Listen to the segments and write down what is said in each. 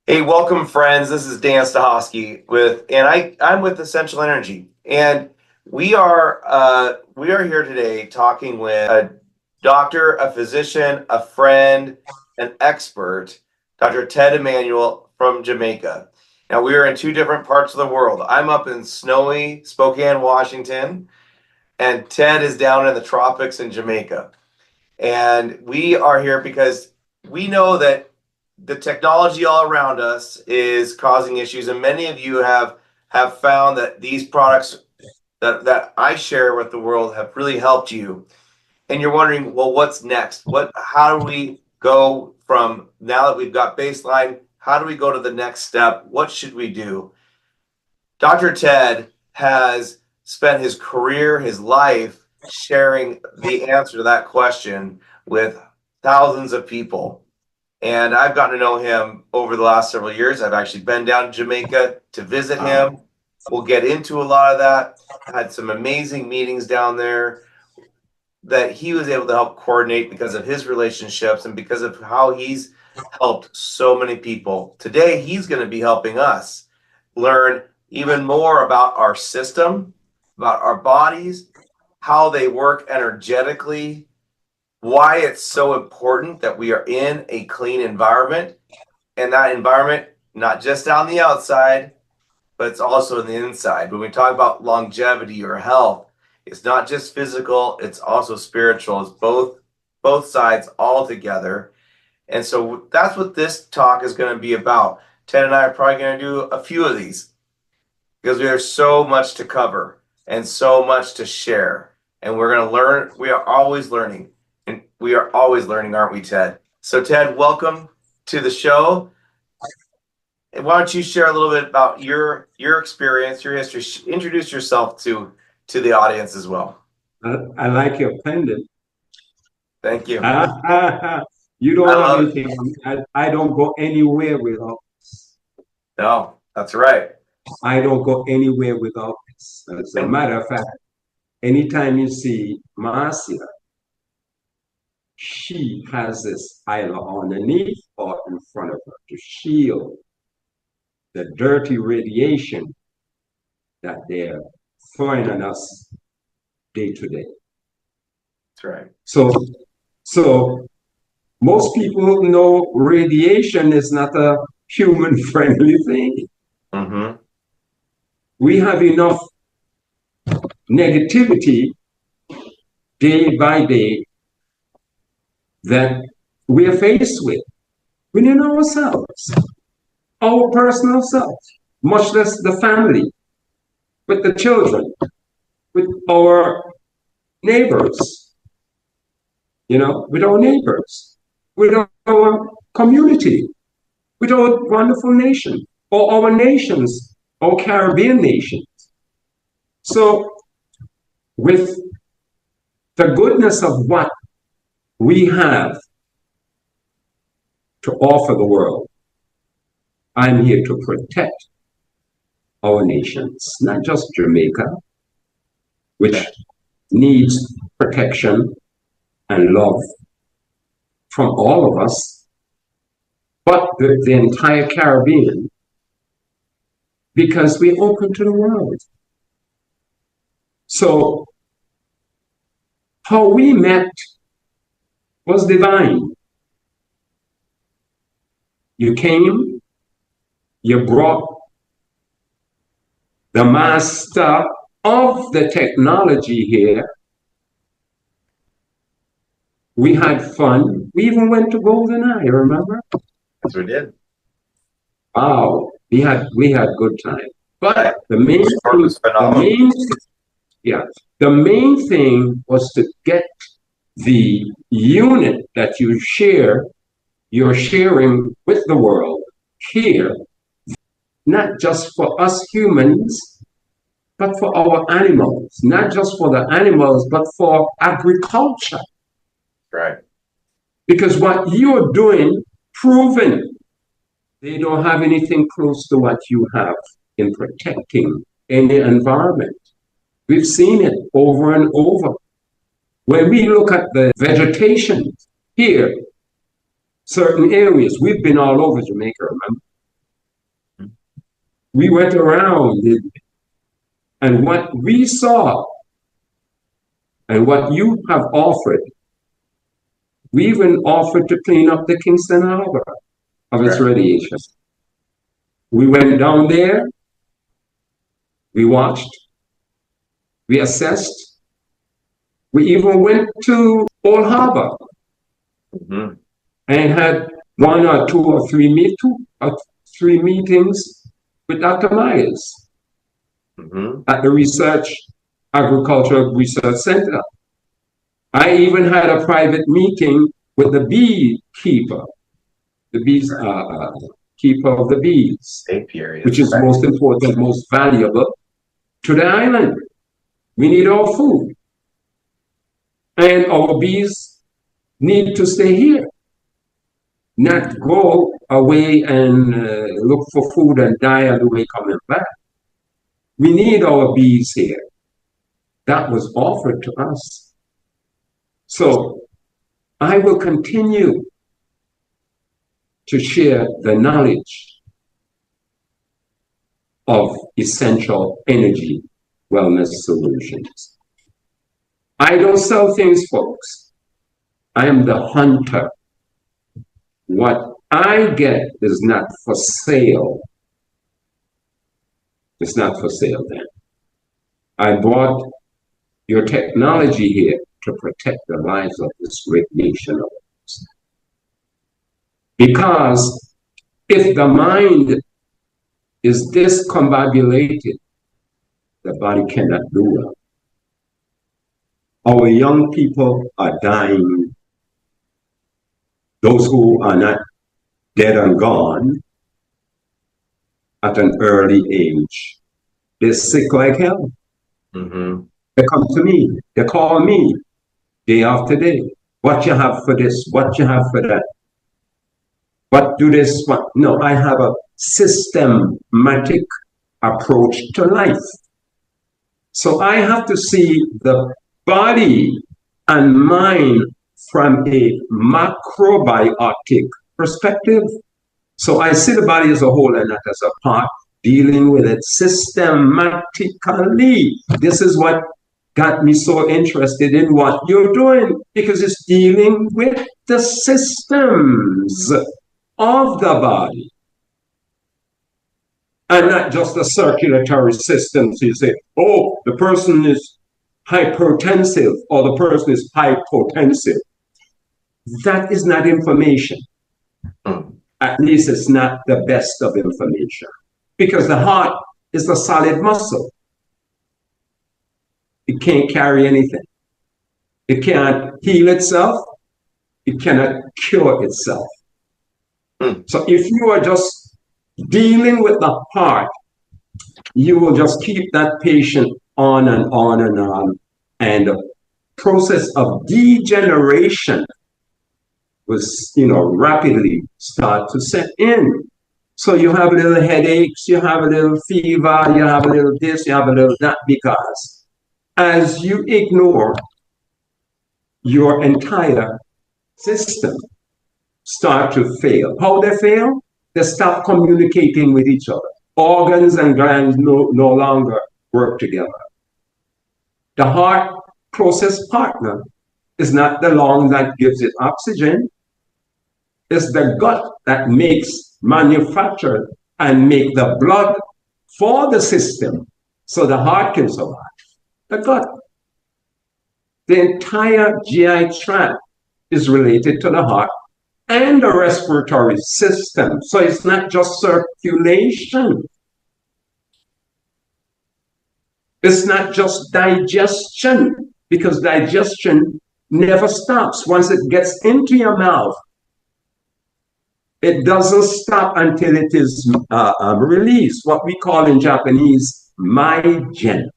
Hey, welcome friends. This is Dan Stachofsky I'm with Essential Energy, and we are here today talking with a doctor, a physician, a friend, an expert, Dr. Ted Emanuel from Jamaica. Now we are in two different parts of the world. I'm up in snowy Spokane, Washington, and Ted is down in the tropics in Jamaica. And we are here because we know that the technology all around us is causing issues, and many of you have found that these products that I share with the world have really helped you. And you're wondering, well, what's next? How do we go from now that we've got baseline? How do we go to the next step? What should we do? Dr. Ted has spent his career, his life, sharing the answer to that question with thousands of people. And I've gotten to know him over the last several years. I've actually been down to Jamaica to visit him. We'll get into a lot of that. I had some amazing meetings down there that he was able to help coordinate because of his relationships and because of how he's helped so many people. Today, he's going to be helping us learn even more about our system, about our bodies, how they work energetically, why it's so important that we are in a clean environment, and that environment, not just on the outside, but it's also in the inside. When we talk about longevity or health, it's not just physical, it's also spiritual. It's both sides all together. And so that's what this talk is going to be about. Ted and I are probably going to do a few of these because we have so much to cover and so much to share. And we're going to learn. We are always learning. And we are always learning, aren't we, Ted? So, Ted, welcome to the show. And why don't you share a little bit about your experience, your history? Introduce yourself to the audience as well. I like your pendant. Thank you. You I don't have love it. anything. I don't go anywhere without this. No, that's right. I don't go anywhere without this. As a And matter of fact, anytime you see Marcia, she has this either underneath or in front of her to shield the dirty radiation that they're throwing at us day to day. that's right. So most people know radiation is not a human friendly thing. Mm-hmm. We have enough negativity day by day that we're faced with within ourselves, our personal self, much less the family, with the children, with our neighbors, with our neighbors, with our community, with our wonderful nation, or our nations, our Caribbean nations. So, with the goodness of what we have to offer the world, I'm here to protect our nations, not just Jamaica, which needs protection and love from all of us, but the entire Caribbean, because we're open to the world. So, how we met was divine. You came, you brought the master of the technology here. We had fun. We even went to Golden Eye, remember? Yes, we did. Wow, we had good time. But the main Sport was phenomenal. the main thing was to get the unit that you're sharing with the world here, not just for us humans, but for our animals, not just for the animals, but for agriculture. Right. Because what you're doing, proven, they don't have anything close to what you have in protecting any environment. We've seen it over and over. When we look at the vegetation here, certain areas, we've been all over Jamaica, remember? we went around, and what we saw and what you have offered, we even offered to clean up the Kingston Harbor of its radiation. We went down there, we watched, we assessed, we even went to Old Harbor and had one or two or three meetings with Dr. Myers at the Agricultural Research Center. I even had a private meeting with the beekeeper, the keeper of the bees, which is most important, most valuable to the island. We need our food. And our bees need to stay here, not go away and look for food and die on the way coming back. We need our bees here. That was offered to us. So I will continue to share the knowledge of essential energy wellness solutions. I don't sell things, folks. I am the hunter. What I get is not for sale. It's not for sale then. I brought your technology here to protect the lives of this great nation of ours. Because if the mind is discombobulated, the body cannot do well. Our young people are dying. Those who are not dead and gone at an early age, they're sick like hell. They come to me, they call me day after day. What you have for this? What you have for that? What do this? What? No, I have a systematic approach to life. So I have to see the body and mind from a macrobiotic perspective. So I see the body as a whole and not as a part, dealing with it systematically. This is what got me so interested in what you're doing, because it's dealing with the systems of the body and not just the circulatory system. So you say, oh, the person is hypertensive or the person is hypotensive. That is not information. At least it's not the best of information, because the heart is a solid muscle. It can't carry anything. It can't heal itself. It cannot cure itself. So if you are just dealing with the heart, you will just keep that patient on and on and on. And the process of degeneration was, rapidly start to set in. So you have a little headaches, you have a little fever, you have a little this, you have a little that, because as you ignore your entire system start to fail. How they fail? They stop communicating with each other. Organs and glands no longer work together. The heart process partner is not the lung that gives it oxygen. It's the gut that manufacture and make the blood for the system so the heart can survive. The gut. The entire GI tract is related to the heart and the respiratory system. So it's not just circulation. It's not just digestion, because digestion never stops. Once it gets into your mouth, it doesn't stop until it is released, what we call in Japanese, mygen.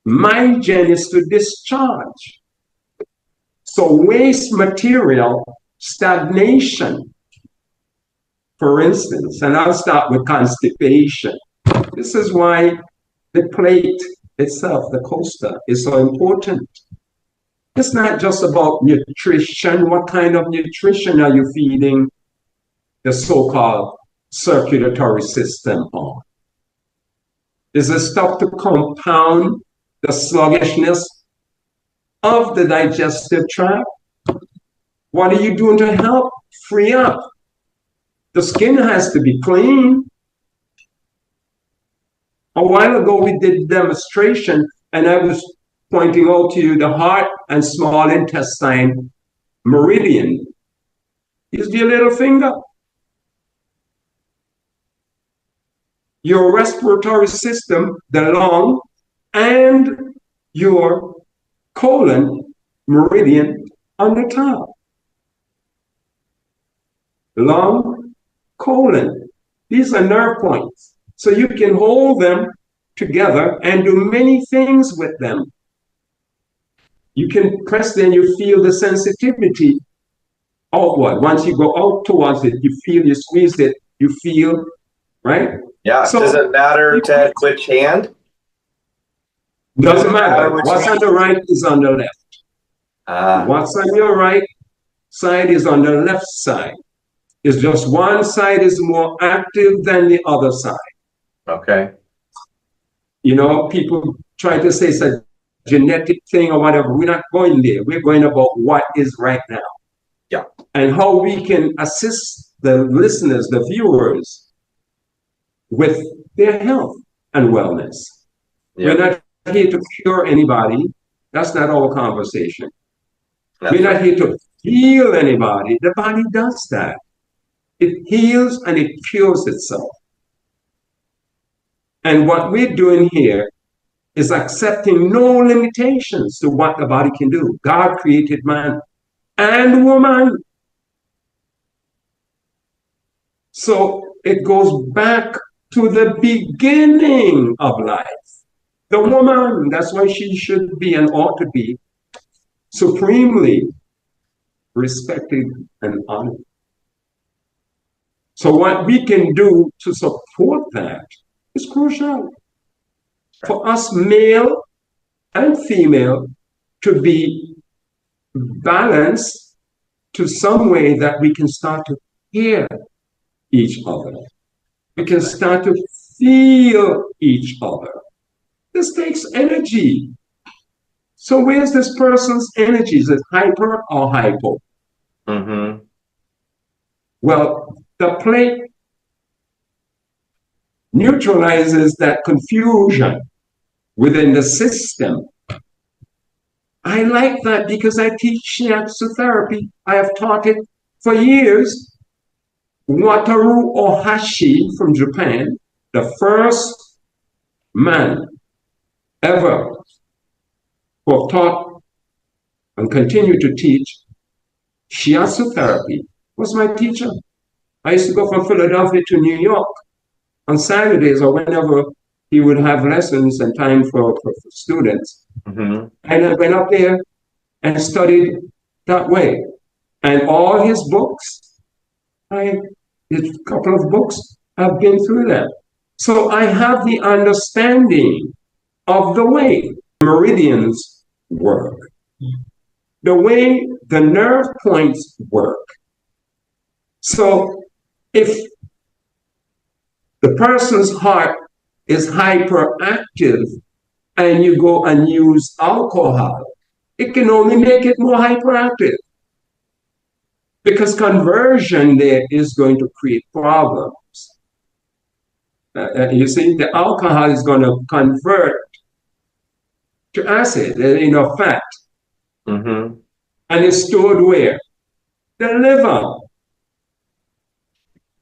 Mygen is to discharge. So waste material, stagnation, for instance, and I'll start with constipation. This is why the plate itself, the coaster, is so important. It's not just about nutrition. What kind of nutrition are you feeding the so-called circulatory system on? Is the stuff to compound the sluggishness of the digestive tract? What are you doing to help free up? The skin has to be clean. A while ago, we did a demonstration, and I was pointing out to you the heart and small intestine meridian. Use your little finger. Your respiratory system, the lung, and your colon meridian on the top. Lung, colon. These are nerve points. So you can hold them together and do many things with them. You can press them, you feel the sensitivity outward. Once you go out towards it, you feel, you squeeze it, you feel, right? Yeah. So, does it matter, Ted, which hand? Doesn't matter. What's on the right is on the left. What's on your right side is on the left side. It's just one side is more active than the other side. Okay. You know, people try to say it's a genetic thing or whatever. We're not going there. We're going about what is right now. Yeah. And how we can assist the listeners, the viewers, with their health and wellness. Yeah. We're not here to cure anybody. That's not our conversation. We're not here to heal anybody. The body does that. It heals and it cures itself. And what we're doing here is accepting no limitations to what the body can do. God created man and woman. So it goes back to the beginning of life. The woman, that's why she should be and ought to be supremely respected and honored. So what we can do to support that is crucial. For us, male and female, to be balanced to some way that we can start to hear each other. We can start to feel each other. This takes energy. So where's this person's energy? Is it hyper or hypo? Mm-hmm. Well, the plate neutralizes that confusion within the system. I like that because I teach shiatsu therapy. I have taught it for years. Wataru Ohashi from Japan, the first man ever who have taught and continue to teach shiatsu therapy, was my teacher. I used to go from Philadelphia to New York on Saturdays or whenever he would have lessons and time for students. Mm-hmm. And I went up there and studied that way. And all his books, his couple of books, I've been through that. So I have the understanding of the way meridians work, the way the nerve points work. So if the person's heart is hyperactive and you go and use alcohol, it can only make it more hyperactive. Because conversion there is going to create problems. You see, the alcohol is going to convert to acid, fat. Mm-hmm. And it's stored where? The liver.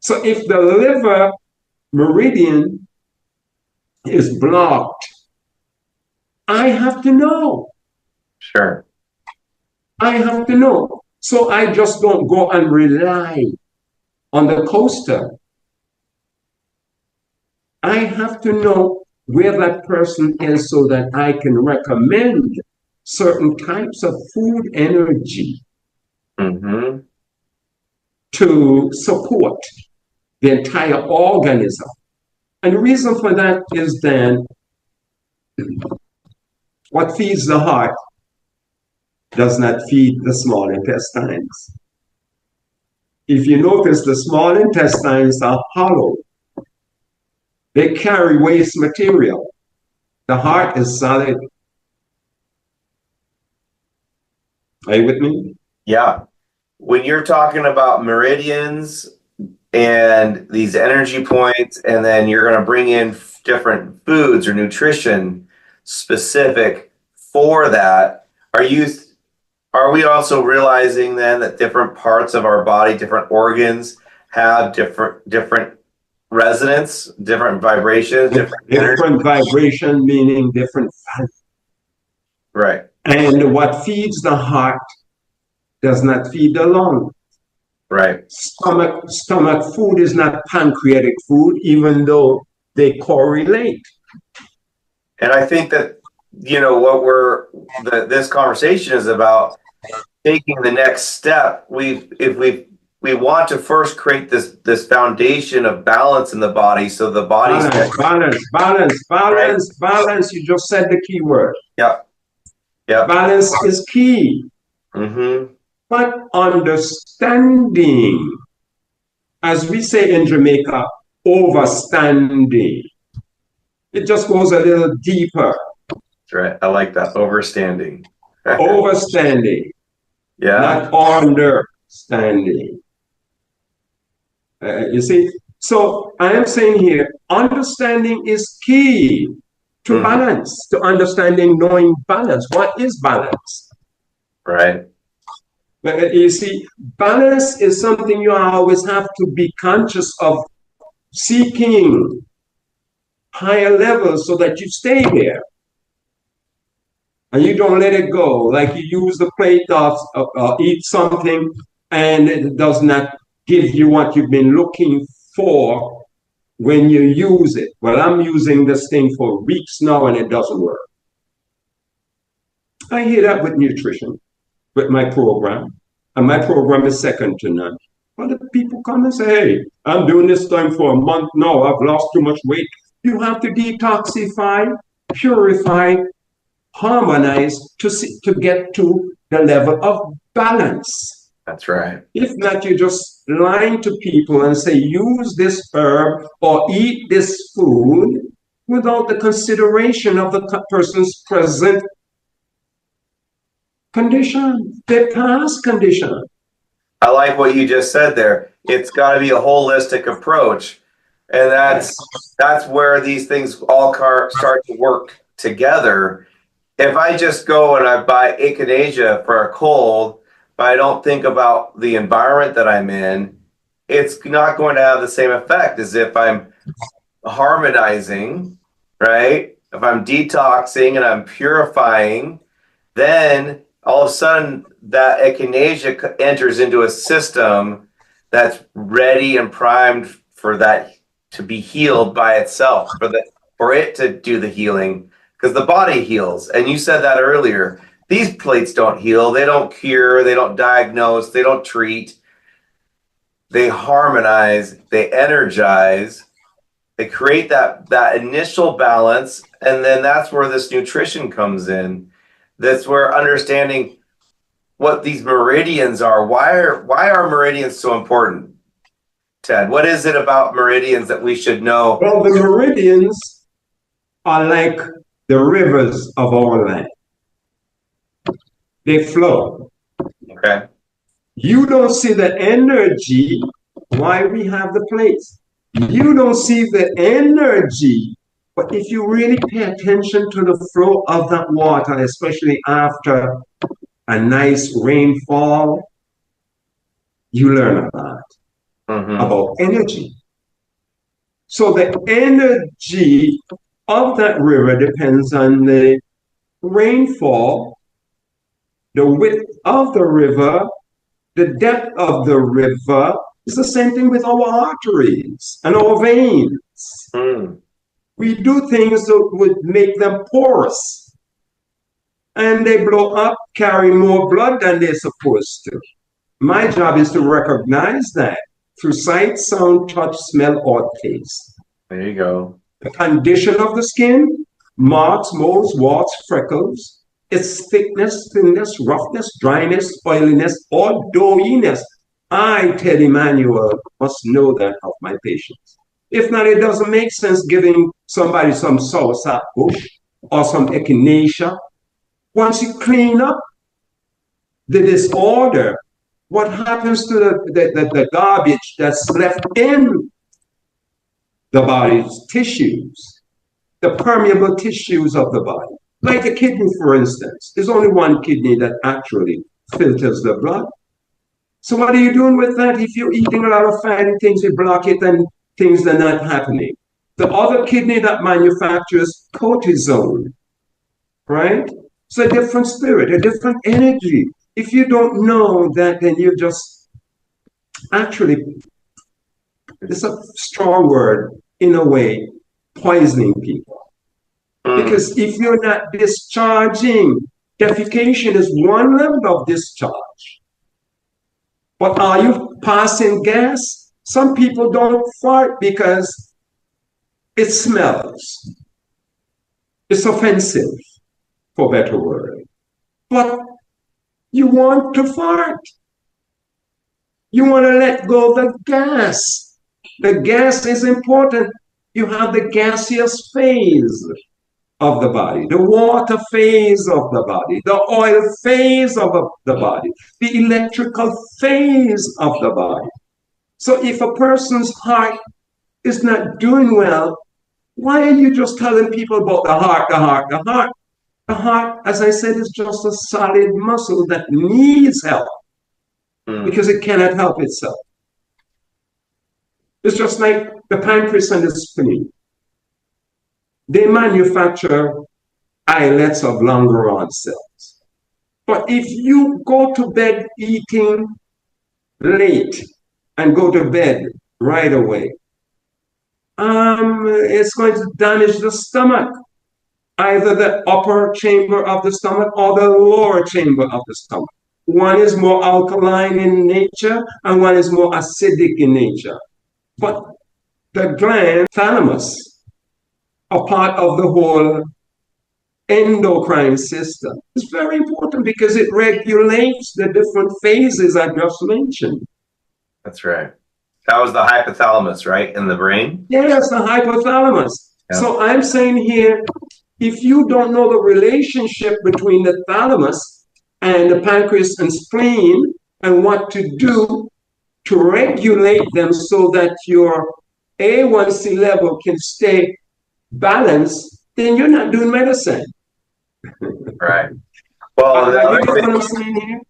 So if the liver meridian is blocked, I have to know. Sure. I have to know. So I just don't go and rely on the coaster. I have to know where that person is so that I can recommend certain types of food energy mm-hmm. to support the entire organism. And the reason for that is then what feeds the heart does not feed the small intestines. If you notice, the small intestines are hollow. They carry waste material. The heart is solid. Are you with me? Yeah. When you're talking about meridians and these energy points, and then you're going to bring in different foods or nutrition specific for that, are we also realizing then that different parts of our body, different organs have different resonance, different vibrations, different vibration, meaning different value. Right. And what feeds the heart does not feed the lung. Right. Stomach food is not pancreatic food, even though they correlate. And I think that, what this conversation is about taking the next step. We want to first create this foundation of balance in the body, so the body's balance. You just said the key word. Yeah. Balance is key. Mm-hmm. But understanding, as we say in Jamaica, overstanding. It just goes a little deeper. That's right. I like that. Overstanding. Overstanding. Yeah. Not understanding. You see? So I am saying here, understanding is key to balance, to understanding, knowing balance. What is balance? Right. You see, balance is something you always have to be conscious of, seeking higher levels so that you stay there. And you don't let it go. Like you use the plate of eat something and it does not give you what you've been looking for when you use it. Well, I'm using this thing for weeks now and it doesn't work. I hear that with nutrition, with my program. And my program is second to none. But the people come and say, hey, I'm doing this time for a month now. I've lost too much weight. You have to detoxify, purify, harmonize to get to the level of balance. That's right. If not, you're just lying to people and say, use this herb or eat this food without the consideration of the person's present condition, their past condition. I like what you just said there. It's got to be a holistic approach. And that's where these things all start to work together. If I just go and I buy echinacea for a cold, but I don't think about the environment that I'm in, it's not going to have the same effect as if I'm harmonizing, right? If I'm detoxing and I'm purifying, then all of a sudden that echinacea enters into a system that's ready and primed for that to be healed by itself, for it to do the healing, because the body heals. And you said that earlier. These plates don't heal, they don't cure, they don't diagnose, they don't treat. They harmonize, they energize, they create that initial balance, and then that's where this nutrition comes in. That's where understanding what these meridians are. Why are meridians so important? Ted, what is it about meridians that we should know? Well, the meridians are like the rivers of our land. They flow. Okay. You don't see the energy why we have the plates. You don't see the energy, but if you really pay attention to the flow of that water, especially after a nice rainfall, you learn a lot about energy. So the energy of that river depends on the rainfall, the width of the river, the depth of the river. It's the same thing with our arteries and our veins. We do things that would make them porous, and they blow up, carry more blood than they're supposed to. My job is to recognize that through sight, sound, touch, smell, or taste. There you go. The condition of the skin, marks, moles, warts, freckles, its thickness, thinness, roughness, dryness, oiliness, or doughiness. I, Ted Emanuel, must know that of my patients. If not, it doesn't make sense giving somebody some soursop bush or some echinacea. Once you clean up the disorder, what happens to the garbage that's left in the body's tissues, the permeable tissues of the body? Like the kidney, for instance. There's only one kidney that actually filters the blood. So what are you doing with that? If you're eating a lot of fatty things, you block it and things are not happening. The other kidney that manufactures cortisone, right? It's a different spirit, a different energy. If you don't know that, then you're just actually, it's a strong word, in a way, poisoning people. Because if you're not discharging, defecation is one level of discharge. But are you passing gas? Some people don't fart because it smells. It's offensive, for better word. But you want to fart. You want to let go of the gas. The gas is important. You have the gaseous phase of the body, the water phase of the body, the oil phase of the body, the electrical phase of the body. So if a person's heart is not doing well, why are you just telling people about the heart, the heart, the heart? The heart, as I said, is just a solid muscle that needs help because it cannot help itself. It's just like the pancreas and the spleen. They manufacture islets of Langerhans cells. But if you go to bed eating late and go to bed right away, it's going to damage the stomach, either the upper chamber of the stomach or the lower chamber of the stomach. One is more alkaline in nature and one is more acidic in nature. But the gland, thalamus, are part of the whole endocrine system. It's very important because it regulates the different phases I just mentioned. That's right. That was the hypothalamus, right, in the brain? Yes, the hypothalamus. Yeah. So I'm saying here, if you don't know the relationship between the thalamus and the pancreas and spleen and what to do to regulate them so that your A1C level can stay balanced, then you're not doing medicine. Right. Well, the other thing, what I'm saying here?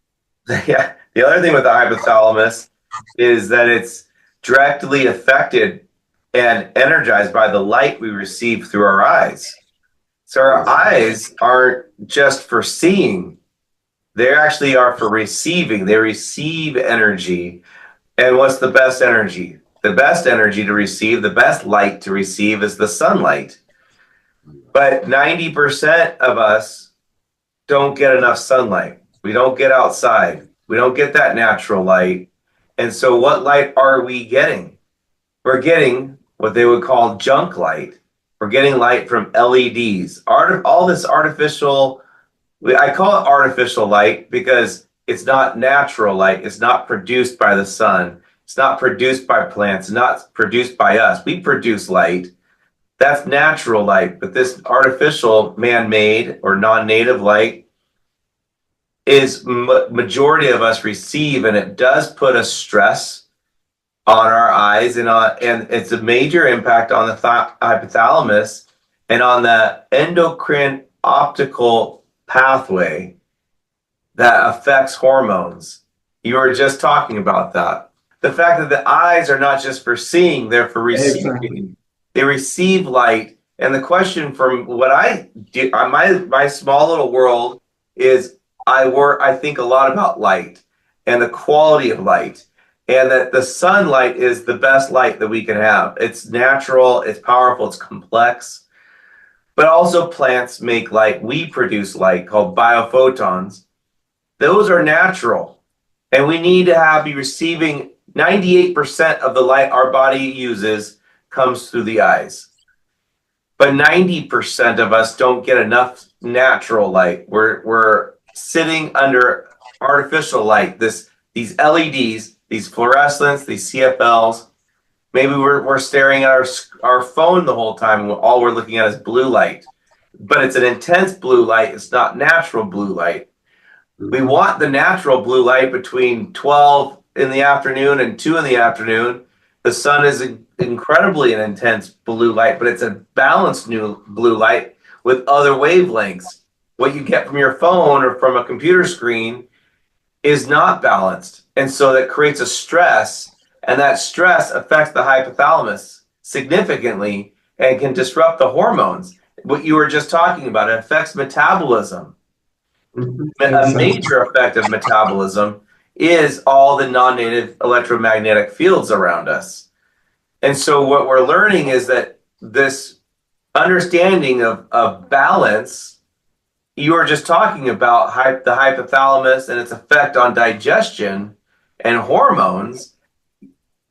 Yeah, the other thing with the hypothalamus is that it's directly affected and energized by the light we receive through our eyes. So our eyes aren't just for seeing, they actually are for receiving. They receive energy. And what's the best energy? The best energy to receive, the best light to receive is the sunlight. But 90% of us don't get enough sunlight. We don't get outside. We don't get that natural light. And so what light are we getting? We're getting what they would call junk light. We're getting light from LEDs. All this artificial, I call it artificial light because it's not natural light. It's not produced by the sun. It's not produced by plants. It's not produced by us. We produce light. That's natural light. But this artificial, man-made, or non-native light is majority of us receive, and it does put a stress on our eyes, and it's a major impact on the hypothalamus and on the endocrine optical pathway that affects hormones. You were just talking about that. The fact that the eyes are not just for seeing, they're for receiving. Exactly. They receive light. And the question from what I do, my small little world is I think a lot about light and the quality of light, and that the sunlight is the best light that we can have. It's natural, it's powerful, it's complex, but also plants make light. We produce light called biophotons. Those are natural, and we need to be receiving 98% of the light our body uses comes through the eyes. But 90% of us don't get enough natural light. We're sitting under artificial light, these LEDs, these fluorescents, these CFLs, Maybe we're staring at our phone the whole time, and all we're looking at is blue light. But it's an intense blue light. It's not natural blue light. We want the natural blue light between 12 in the afternoon and 2 in the afternoon. The sun is incredibly an intense blue light, but it's a balanced new blue light with other wavelengths. What you get from your phone or from a computer screen is not balanced. And so that creates a stress, and that stress affects the hypothalamus significantly and can disrupt the hormones. What you were just talking about, it affects metabolism. A major effect of metabolism is all the non-native electromagnetic fields around us. And so what we're learning is that this understanding of balance, you were just talking about the hypothalamus and its effect on digestion and hormones,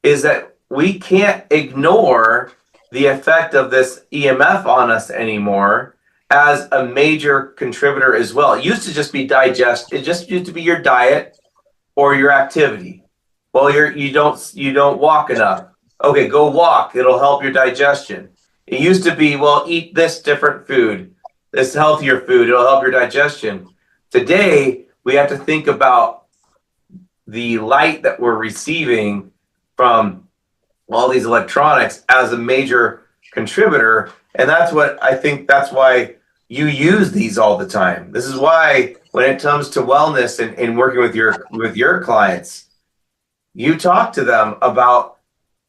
is that we can't ignore the effect of this EMF on us anymore as a major contributor as well. It used to just be it just used to be your diet or your activity. Well, you don't walk enough. Okay, go walk. It'll help your digestion. It used to be, well, eat this different food, this healthier food. It'll help your digestion. Today, we have to think about the light that we're receiving from all these electronics as a major contributor. And that's why you use these all the time. This is why when it comes to wellness and working with your clients, you talk to them about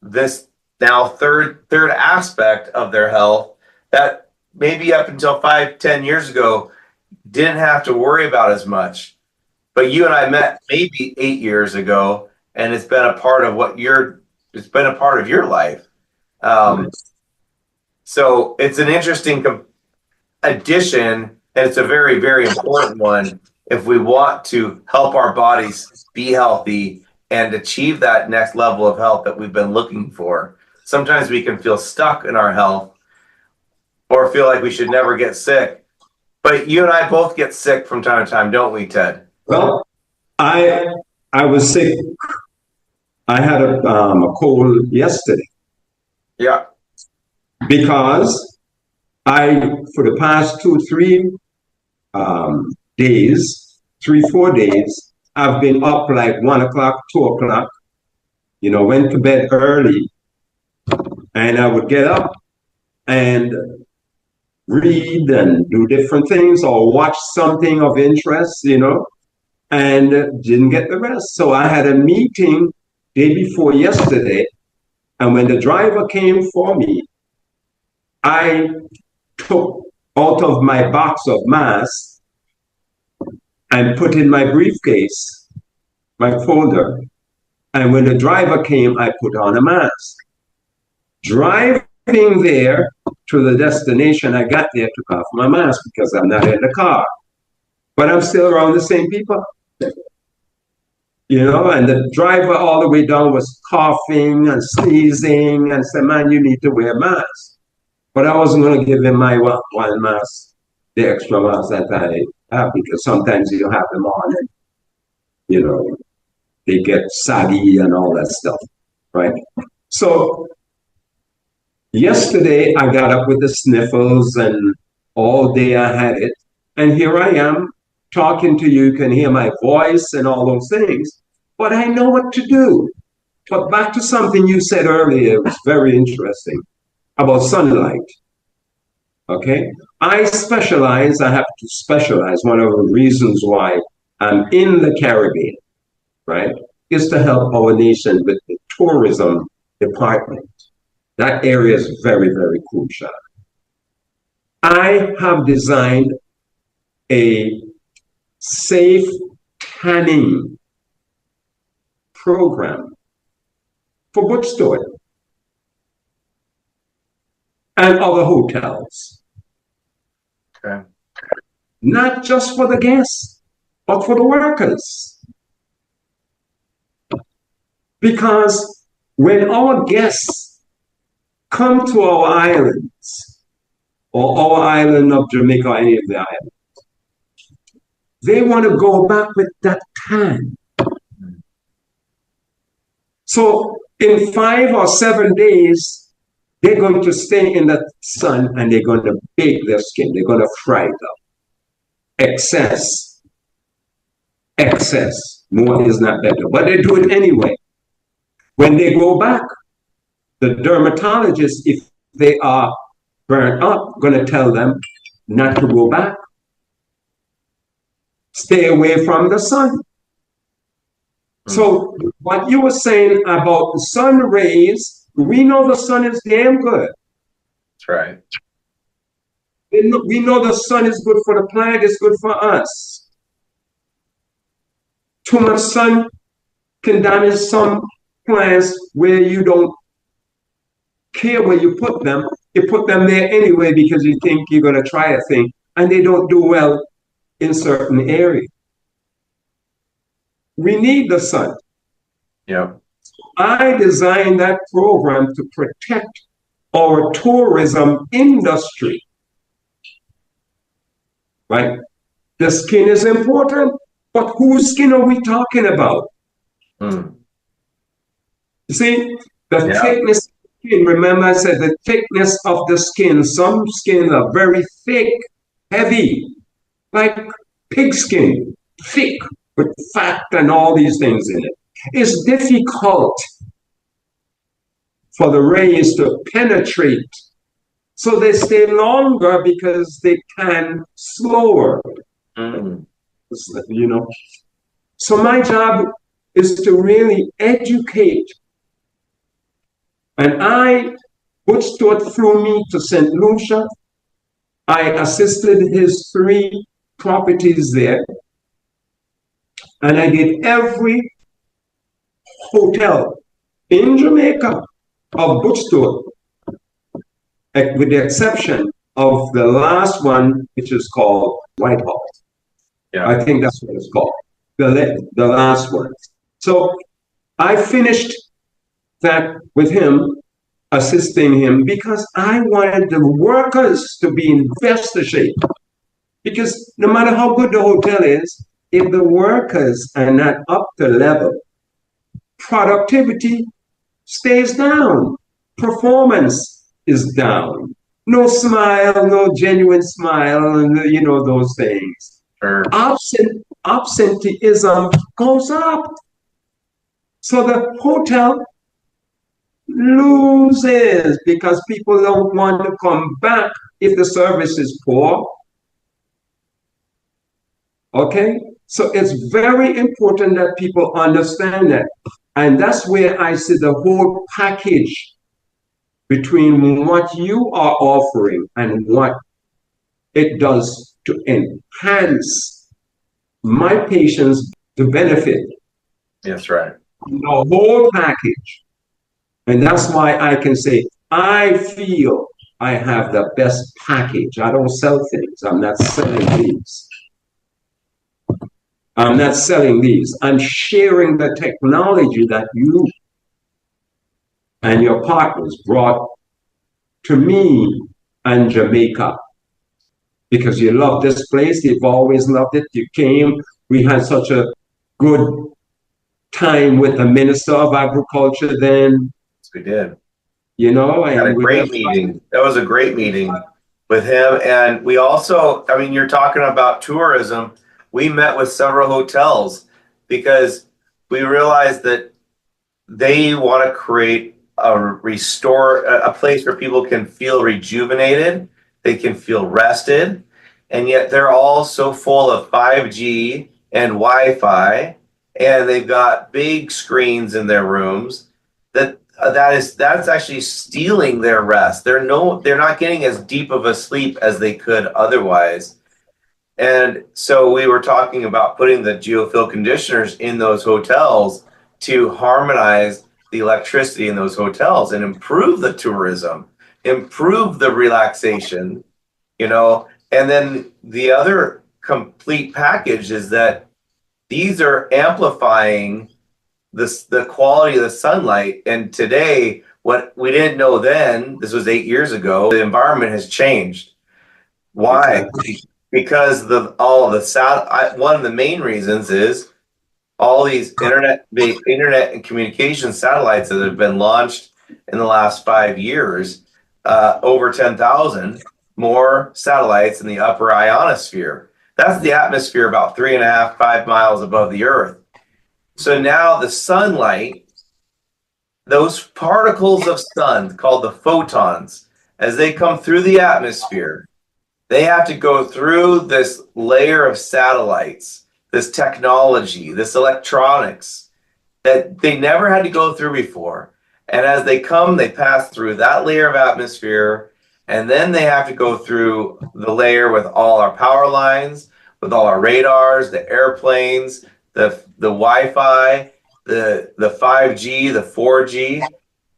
this now third aspect of their health that maybe up until 5-10 years ago didn't have to worry about as much. But you and I met maybe 8 years ago, and it's been a part of your life. So it's an interesting addition, and it's a very, very important one if we want to help our bodies be healthy and achieve that next level of health that we've been looking for. Sometimes we can feel stuck in our health or feel like we should never get sick. But you and I both get sick from time to time, don't we, Ted? Well, I was sick. I had a cold yesterday. Yeah. Because for the past 3 days, 4 days, I've been up like 1 o'clock, 2 o'clock, went to bed early, and I would get up and read and do different things or watch something of interest, and didn't get the rest. So I had a meeting day before yesterday, and when the driver came for me, I took out of my box of masks and put in my briefcase, my folder. And when the driver came, I put on a mask. Driving there to the destination, I got there, took off my mask because I'm not in the car. But I'm still around the same people. And the driver all the way down was coughing and sneezing and said, man, you need to wear a mask. But I wasn't going to give him my one mask, the extra mask that I have, because sometimes you have them on and, they get saggy and all that stuff, right? So yesterday I got up with the sniffles and all day I had it. And here I am talking to you, can hear my voice and all those things, but I know what to do. But back to something you said earlier, it was very interesting about sunlight. Okay? I have to specialize. One of the reasons why I'm in the Caribbean, right, is to help our nation with the tourism department. That area is very, very crucial. I have designed a safe tanning program for bookstore and other hotels. Okay. Not just for the guests, but for the workers. Because when our guests come to our islands, or our island of Jamaica, or any of the islands, they want to go back with that tan. So in 5 or 7 days, they're going to stay in the sun and they're going to bake their skin. They're going to fry it up. Excess. More is not better. But they do it anyway. When they go back, the dermatologist, if they are burnt up, going to tell them not to go back. Stay away from the sun. So what you were saying about the sun rays, we know the sun is damn good. That's right. We know the sun is good for the planet, it's good for us. Too much sun can damage some plants where you don't care where you put them. You put them there anyway because you think you're going to try a thing, and they don't do well in certain areas. We need the sun. Yeah. I designed that program to protect our tourism industry. Right? The skin is important, but whose skin are we talking about? You see, the thickness of the skin, remember I said the thickness of the skin, some skins are very thick, heavy, like pig skin, thick, with fat and all these things in it. It's difficult for the rays to penetrate. So they stay longer because they can slower. You know. So my job is to really educate. And Butch Stewart flew me to St. Lucia. I assisted his 3 properties there. And I did every hotel in Jamaica of Butch Stewart, with the exception of the last one, which is called Whitehall. Yeah. I think that's what it's called, the last one. So I finished that with him, assisting him, because I wanted the workers to be in best shape. Because no matter how good the hotel is, if the workers are not up to level, productivity stays down. Performance is down. No smile, no genuine smile, and you know those things. Sure. Absenteeism goes up. So the hotel loses because people don't want to come back if the service is poor. Okay? So it's very important that people understand that. And that's where I see the whole package between what you are offering and what it does to enhance my patients to benefit. That's right. The whole package. And that's why I can say, I feel I have the best package. I don't sell things. I'm not selling these. I'm not selling these. I'm sharing the technology that you and your partners brought to me and Jamaica. Because you love this place. You've always loved it. You came. We had such a good time with the Minister of Agriculture then. Yes, we did. You know, and had a great meeting. That was a great meeting with him. And we also, I mean, you're talking about tourism. We met with several hotels because we realized that they want to create a place where people can feel rejuvenated, they can feel rested, and yet they're all so full of 5G and Wi-Fi, and they've got big screens in their rooms that's actually stealing their rest. They're not getting as deep of a sleep as they could otherwise. And so we were talking about putting the Geofield conditioners in those hotels to harmonize the electricity in those hotels and improve the tourism, improve the relaxation, you know. And then the other complete package is that these are amplifying the quality of the sunlight. And today, what we didn't know then, this was 8 years ago, the environment has changed. Why? Exactly. Because one of the main reasons is all these internet and communication satellites that have been launched in the last 5 years, over 10,000 more satellites in the upper ionosphere. That's the atmosphere about 3.5, 5 miles above the Earth. So now the sunlight, those particles of sun called the photons, as they come through the atmosphere, they have to go through this layer of satellites, this technology, this electronics that they never had to go through before. And as they come, they pass through that layer of atmosphere, and then they have to go through the layer with all our power lines, with all our radars, the airplanes, the Wi-Fi, the 5G, the 4G,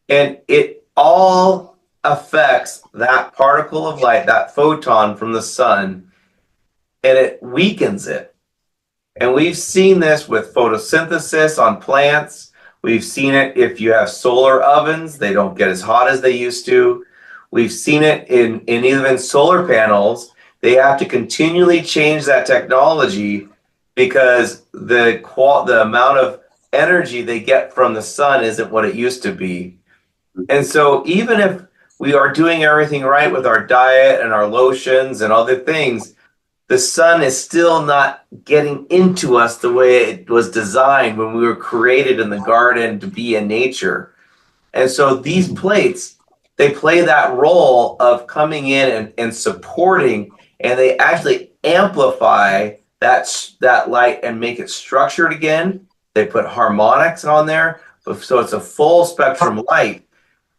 and it all affects that particle of light, that photon from the sun, and it weakens it. And we've seen this with photosynthesis on plants. We've seen it if you have solar ovens, they don't get as hot as they used to. We've seen it in even solar panels. They have to continually change that technology because the amount of energy they get from the sun isn't what it used to be. And so even if we are doing everything right with our diet and our lotions and other things, the sun is still not getting into us the way it was designed when we were created in the garden to be in nature. And so these plates, they play that role of coming in and supporting, and they actually amplify that light and make it structured again. They put harmonics on there, so it's a full spectrum light.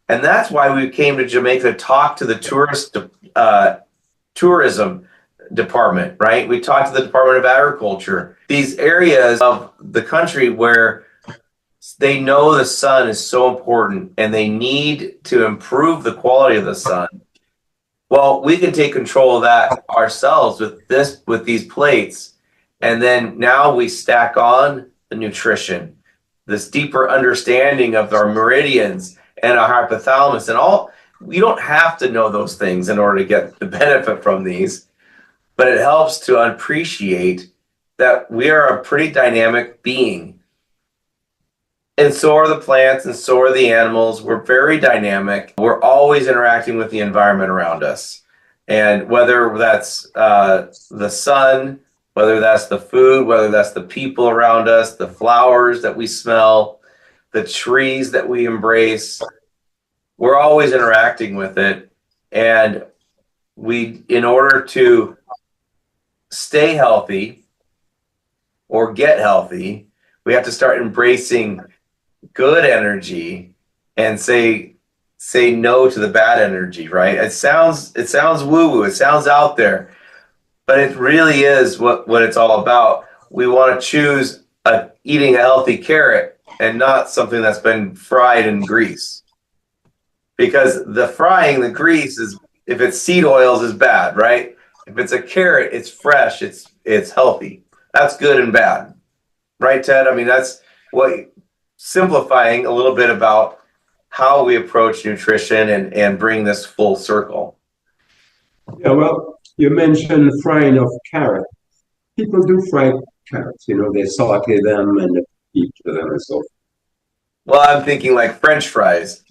And that's why we came to Jamaica to talk to the tourism department, right? We talked to the Department of Agriculture. These areas of the country where they know the sun is so important and they need to improve the quality of the sun. Well, we can take control of that ourselves with these plates. And then now we stack on the nutrition, this deeper understanding of our meridians and our hypothalamus and all. We don't have to know those things in order to get the benefit from these, but it helps to appreciate that we are a pretty dynamic being. And so are the plants, and so are the animals. We're very dynamic. We're always interacting with the environment around us. And whether that's the sun, whether that's the food, whether that's the people around us, the flowers that we smell, the trees that we embrace, we're always interacting with it. And in order to stay healthy or get healthy, we have to start embracing good energy and say no to the bad energy, right? It sounds woo-woo, it sounds out there, but it really is what it's all about. We want to choose eating a healthy carrot and not something that's been fried in grease. Because the frying, the grease, is, if it's seed oils, is bad, right? If it's a carrot, it's fresh, it's healthy. That's good and bad. Right, Ted? I mean, that's what, simplifying a little bit about how we approach nutrition and bring this full circle. Yeah, well, you mentioned frying of carrots. People do fry carrots, they saute them and eat them and so forth. Well, I'm thinking like French fries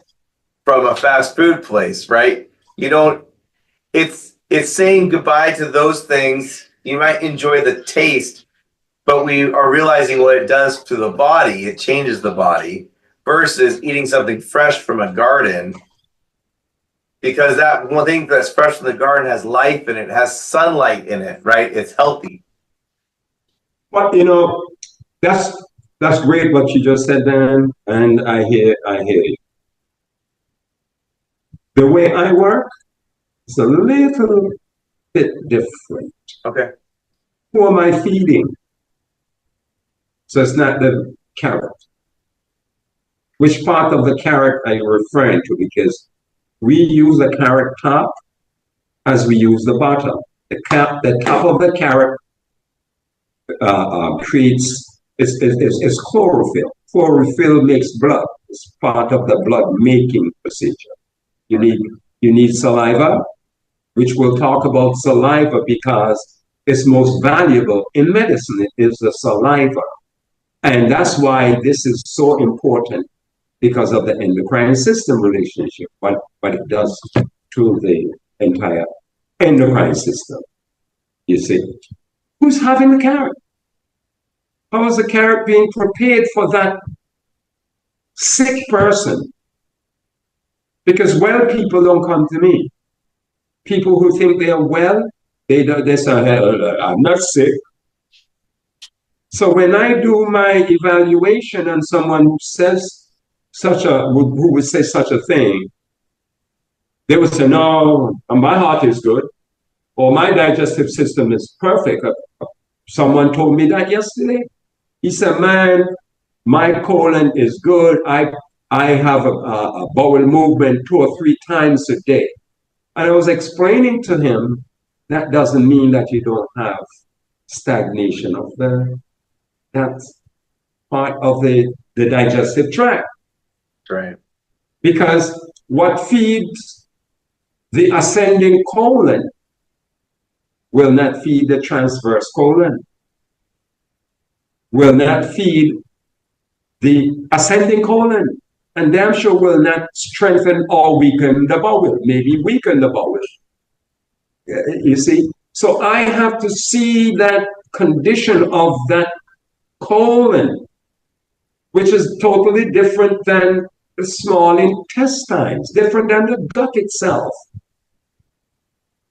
from a fast food place, right? It's saying goodbye to those things. You might enjoy the taste, but we are realizing what it does to the body. It changes the body versus eating something fresh from a garden, because that one thing that's fresh from the garden has life in it, has sunlight in it, right? It's healthy. But that's great what you just said, Dan, and I hear you. The way I work is a little bit different. Okay. Who am I feeding? So it's not the carrot. Which part of the carrot are you referring to? Because we use the carrot top as we use the bottom. The top of the carrot creates it's chlorophyll. Chlorophyll makes blood. It's part of the blood making procedure. You need saliva, which we'll talk about saliva because it's most valuable in medicine. It is the saliva. And that's why this is so important, because of the endocrine system relationship, what it does to the entire endocrine system. You see, who's having the carrot? How is the carrot being prepared for that sick person? Because well people don't come to me. People who think they are well, they say, hey, I'm not sick. So when I do my evaluation on someone who says who would say such a thing, they would say, no, my heart is good, or my digestive system is perfect. Someone told me that yesterday. He said, man, my colon is good. I have a bowel movement 2 or 3 times a day. And I was explaining to him, that doesn't mean that you don't have stagnation of that part of the digestive tract. Right. Because what feeds the ascending colon will not feed the transverse colon, will not feed the ascending colon, and damn sure will not strengthen or weaken the bowel, maybe weaken the bowel. You see? So I have to see that condition of that colon, which is totally different than the small intestines, different than the gut itself.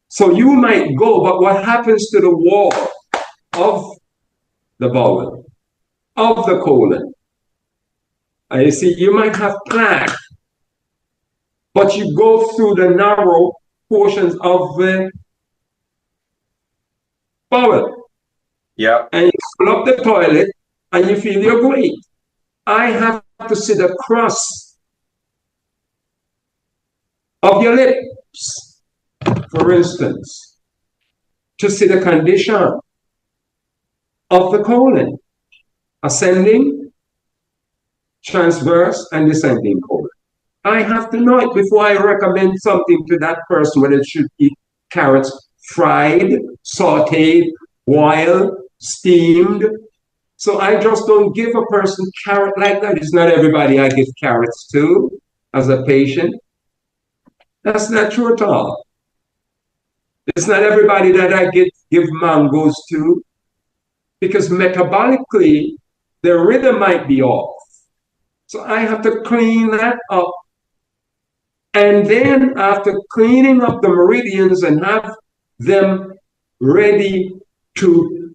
So you might go, but what happens to the wall of the bowel, of the colon? You see, you might have plaque, but you go through the narrow portions of the bowel. Yeah. And you fill up the toilet and you feel you're great. I have to see the crust of your lips, for instance, to see the condition of the colon, ascending, transverse, and descending colon. I have to know it before I recommend something to that person, whether it should eat carrots fried, sauteed, boiled, steamed. So I just don't give a person carrot like that. It's not everybody I give carrots to as a patient. That's not true at all. It's not everybody that I give mangoes to, because metabolically, the rhythm might be off. So I have to clean that up. And then after cleaning up the meridians and have them ready to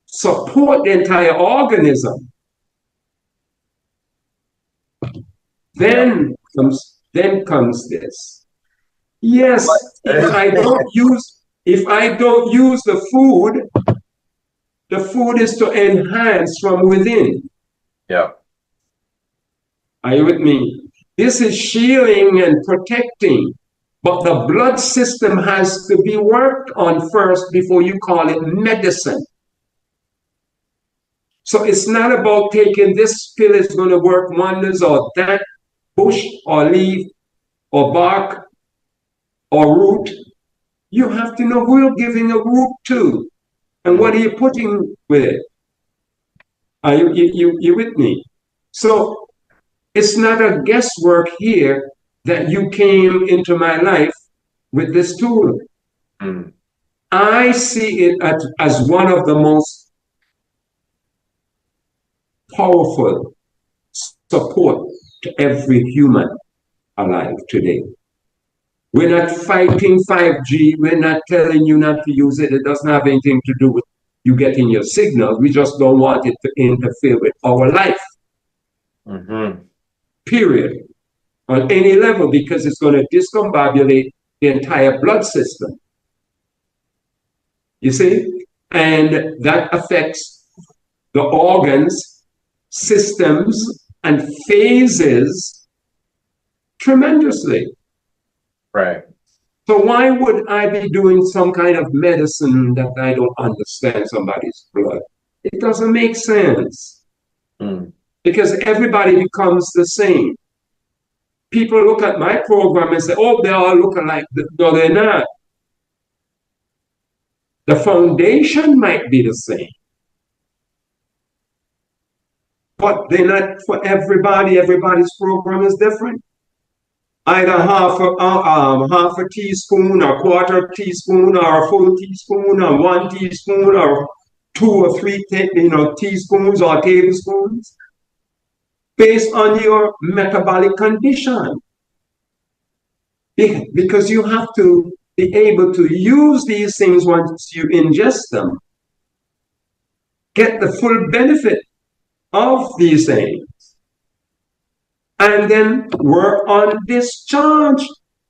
support the entire organism, then comes this. Yes, if I don't use the food is to enhance from within. Yeah. Are you with me? This is shielding and protecting, but the blood system has to be worked on first before you call it medicine. So it's not about taking this pill is going to work wonders, or that bush or leaf or bark or root. You have to know who you're giving a root to and what are you putting with it. Are you with me? So it's not a guesswork here that you came into my life with this tool. Mm. I see it as one of the most powerful support to every human alive today. We're not fighting 5G. We're not telling you not to use it. It doesn't have anything to do with you getting your signal. We just don't want it to interfere with our life. Mm-hmm. Period. On any level, because it's going to discombobulate the entire blood system. You see? And that affects the organs, systems, and phases tremendously. Right. So why would I be doing some kind of medicine that I don't understand somebody's blood? It doesn't make sense. Mm. Because everybody becomes the same. People look at my program and say, oh, they all look alike. No, they're not. The foundation might be the same. but they're not for everybody. Everybody's program is different. Either half a teaspoon, or quarter teaspoon, or a full teaspoon, or 1 teaspoon, or 2 or 3 teaspoons or tablespoons, based on your metabolic condition. Because you have to be able to use these things once you ingest them, get the full benefit of these things, and then work on discharge.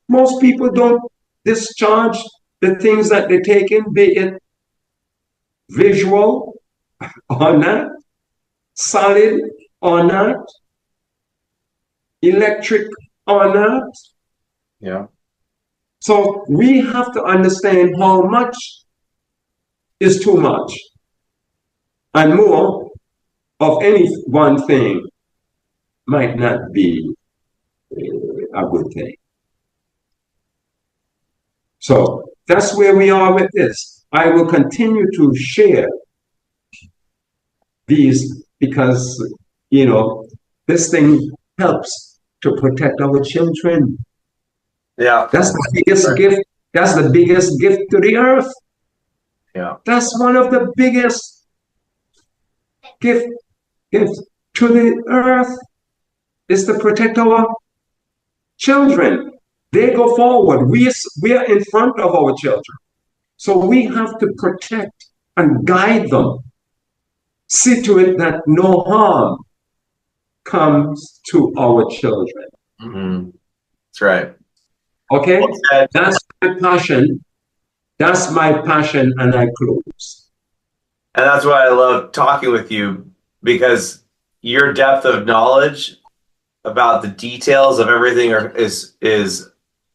Most people don't discharge the things that they take in, be it visual or not, solid or not, electric or not. Yeah. So we have to understand how much is too much, and more of any one thing might not be a good thing. So that's where we are with this. I will continue to share these because, this thing helps to protect our children. Yeah. That's the biggest gift. That's the biggest gift to the earth. Yeah. That's one of the biggest gifts to the earth, is to protect our children. They go forward. We are in front of our children. So we have to protect and guide them. See to it that no harm comes to our children. Mm-hmm. That's right. Okay? That's my passion. That's my passion, and I close. And that's why I love talking with you, because your depth of knowledge about the details of everything is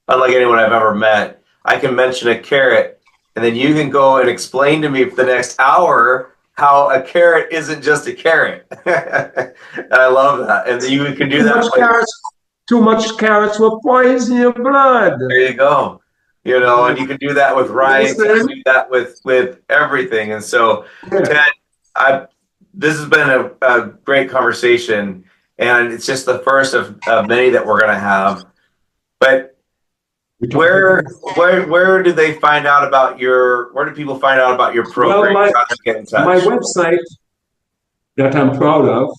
unlike anyone I've ever met. I can mention a carrot, and then you can go and explain to me for the next hour how a carrot isn't just a carrot. And I love that. And you can do that. Too much carrots will poison your blood. There you go. And you can do that with rice. You can do that with everything. And so, Ted, this has been a great conversation, and it's just the first of many that we're going to have. But where do they find out about where do people find out about your program? Well, my website that I'm proud of,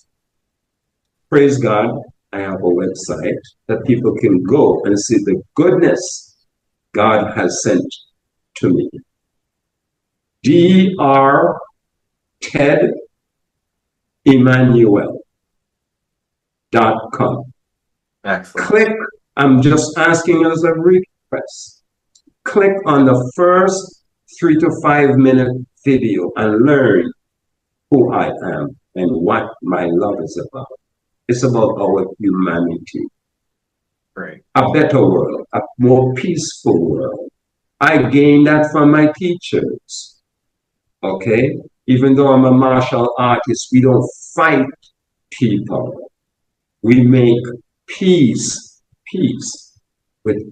praise God, I have a website that people can go and see the goodness God has sent to me. Dr. Ted Emanuel.com. Excellent. Click, I'm just asking as a request. Click on the first 3 to 5 minute video and learn who I am and what my love is about. It's about our humanity. Great. A better world, a more peaceful world. I gained that from my teachers. Okay? Even though I'm a martial artist, we don't fight people. We make peace with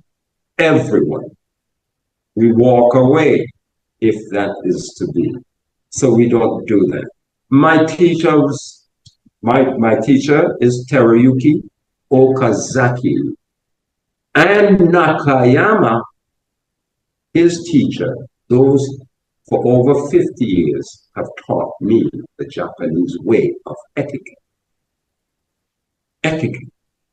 everyone. We walk away if that is to be. So we don't do that. My teacher is Teruyuki Okazaki. And Nakayama, his teacher, those for over 50 years have taught me the Japanese way of etiquette.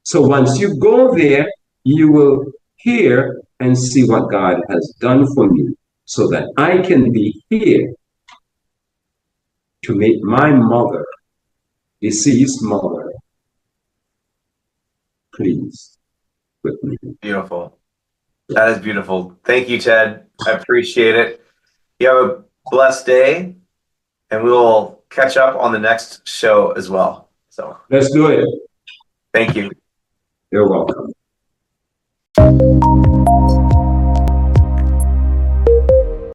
So once you go there, you will hear and see what God has done for me, so that I can be here to make my mother, deceased mother, pleased with me. Beautiful. That is beautiful. Thank you, Ted. I appreciate it. You have a blessed day, and we will catch up on the next show as well. So let's do it. Thank you. You're welcome.